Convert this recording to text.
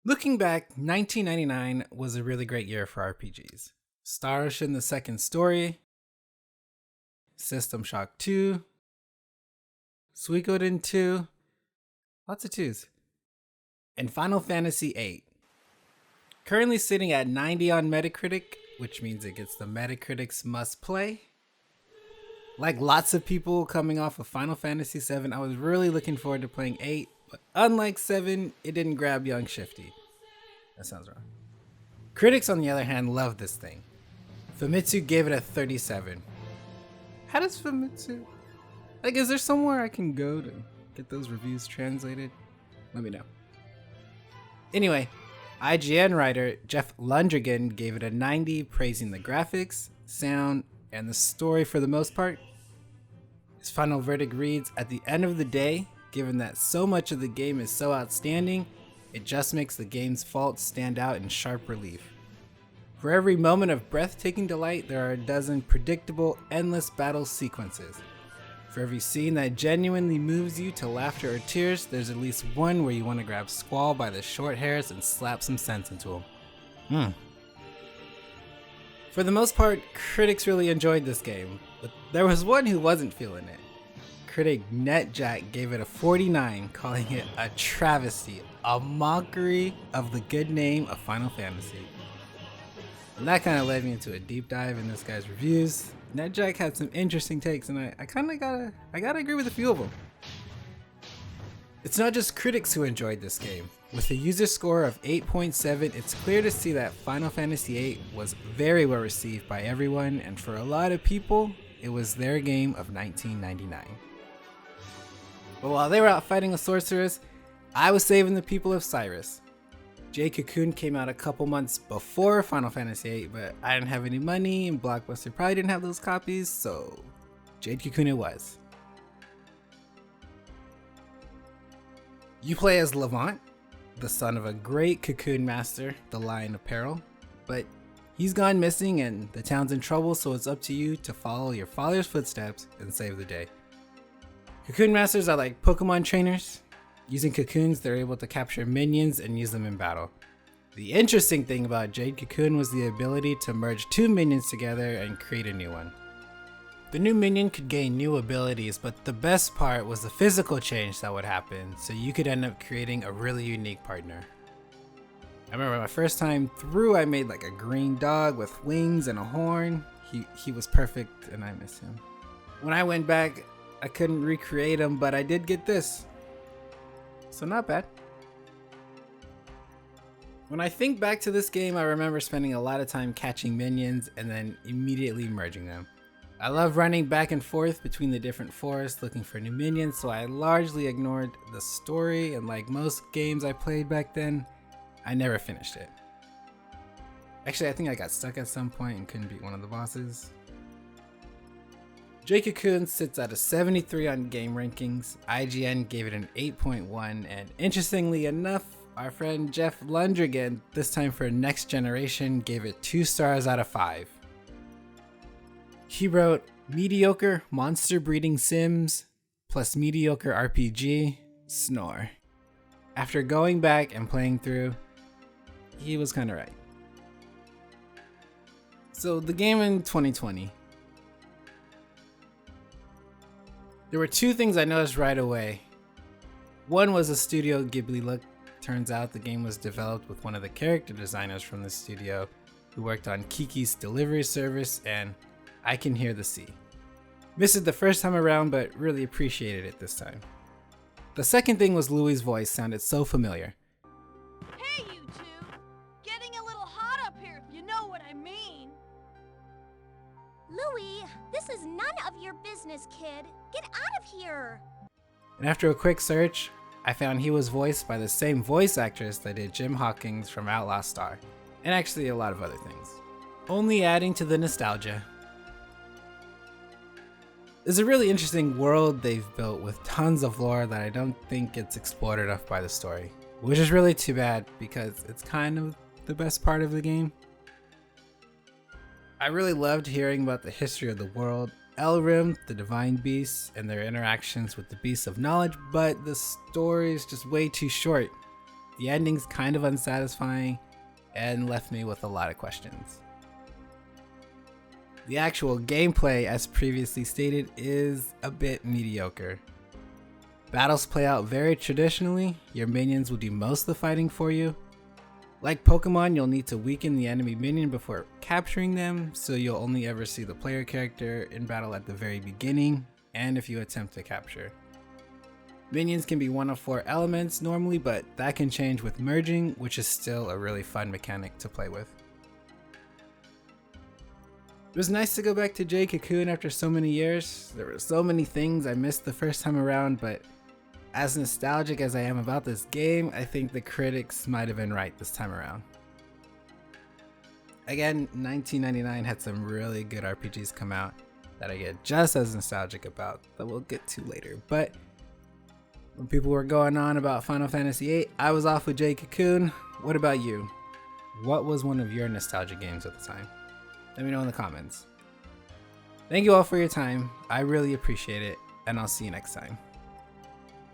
Looking back, 1999 was a really great year for RPGs. Star Ocean the Second Story, System Shock 2, Suikoden 2, lots of twos, and Final Fantasy VIII. Currently sitting at 90 on Metacritic, which means it gets the Metacritic's must play. Like lots of people coming off of Final Fantasy VII, I was really looking forward to playing 8, but unlike 7, it didn't grab young Shifty. That sounds wrong. Critics, on the other hand, loved this thing. Famitsu gave it a 37. How does Famitsu... Like, is there somewhere I can go to get those reviews translated? Let me know. Anyway, IGN writer Jeff Lundgren gave it a 90, praising the graphics, sound, and the story for the most part. His final verdict reads, "At the end of the day, given that so much of the game is so outstanding, it just makes the game's faults stand out in sharp relief. For every moment of breathtaking delight, there are a dozen predictable, endless battle sequences. For every scene that genuinely moves you to laughter or tears, there's at least one where you want to grab Squall by the short hairs and slap some sense into him." For the most part, critics really enjoyed this game, but there was one who wasn't feeling it. Critic NetJack gave it a 49, calling it a travesty, a mockery of the good name of Final Fantasy. And that kind of led me into a deep dive in this guy's reviews. NetJack had some interesting takes, and I kind of gotta agree with a few of them. It's not just critics who enjoyed this game. With a user score of 8.7, it's clear to see that Final Fantasy VIII was very well received by everyone, and for a lot of people, it was their game of 1999. But while they were out fighting a sorceress, I was saving the people of Cyrus. Jade Cocoon came out a couple months before Final Fantasy VIII, but I didn't have any money, and Blockbuster probably didn't have those copies, so Jade Cocoon it was. You play as Levant, the son of a great cocoon master, the Lion of Peril, but he's gone missing and the town's in trouble, so it's up to you to follow your father's footsteps and save the day. Cocoon masters are like Pokemon trainers. Using cocoons, they're able to capture minions and use them in battle. The interesting thing about Jade Cocoon was the ability to merge two minions together and create a new one. The new minion could gain new abilities, but the best part was the physical change that would happen, so you could end up creating a really unique partner. I remember my first time through, I made like a green dog with wings and a horn. He was perfect and I miss him. When I went back, I couldn't recreate him, but I did get this. So not bad. When I think back to this game, I remember spending a lot of time catching minions and then immediately merging them. I love running back and forth between the different forests looking for new minions, so I largely ignored the story, and like most games I played back then, I never finished it. Actually, I think I got stuck at some point and couldn't beat one of the bosses. Jade Cocoon sits at a 73 on game rankings. IGN gave it an 8.1, and interestingly enough, our friend Jeff Lundgren, this time for Next Generation, gave it 2 stars out of 5. He wrote, "Mediocre monster breeding sims plus mediocre RPG, snore." After going back and playing through, he was kinda right. So the game in 2020. There were 2 things I noticed right away. One was a Studio Ghibli look. Turns out the game was developed with one of the character designers from the studio who worked on Kiki's Delivery Service and I Can Hear the Sea. Missed it the first time around, but really appreciated it this time. The second thing was Louie's voice sounded so familiar. Hey, you two! Getting a little hot up here, if you know what I mean. Louie, this is none of your business, kid. Get out of here! And after a quick search, I found he was voiced by the same voice actress that did Jim Hawkins from Outlaw Star, and actually a lot of other things. Only adding to the nostalgia. It's a really interesting world they've built with tons of lore that I don't think gets explored enough by the story, which is really too bad because it's kind of the best part of the game. I really loved hearing about the history of the world, Elrim, the divine beasts, and their interactions with the beasts of knowledge, but the story is just way too short. the ending's kind of unsatisfying and left me with a lot of questions. The actual gameplay, as previously stated, is a bit mediocre. Battles play out very traditionally. Your minions will do most of the fighting for you. Like Pokemon, you'll need to weaken the enemy minion before capturing them, so you'll only ever see the player character in battle at the very beginning, and if you attempt to capture. Minions can be one of 4 elements normally, but that can change with merging, which is still a really fun mechanic to play with. It was nice to go back to Jade Cocoon after so many years. There were so many things I missed the first time around, but as nostalgic as I am about this game, I think the critics might have been right this time around. Again, 1999 had some really good RPGs come out that I get just as nostalgic about, that we'll get to later. But when people were going on about Final Fantasy VIII, I was off with Jade Cocoon. What about you? What was one of your nostalgia games at the time? Let me know in the comments. Thank you all for your time. I really appreciate it, and I'll see you next time.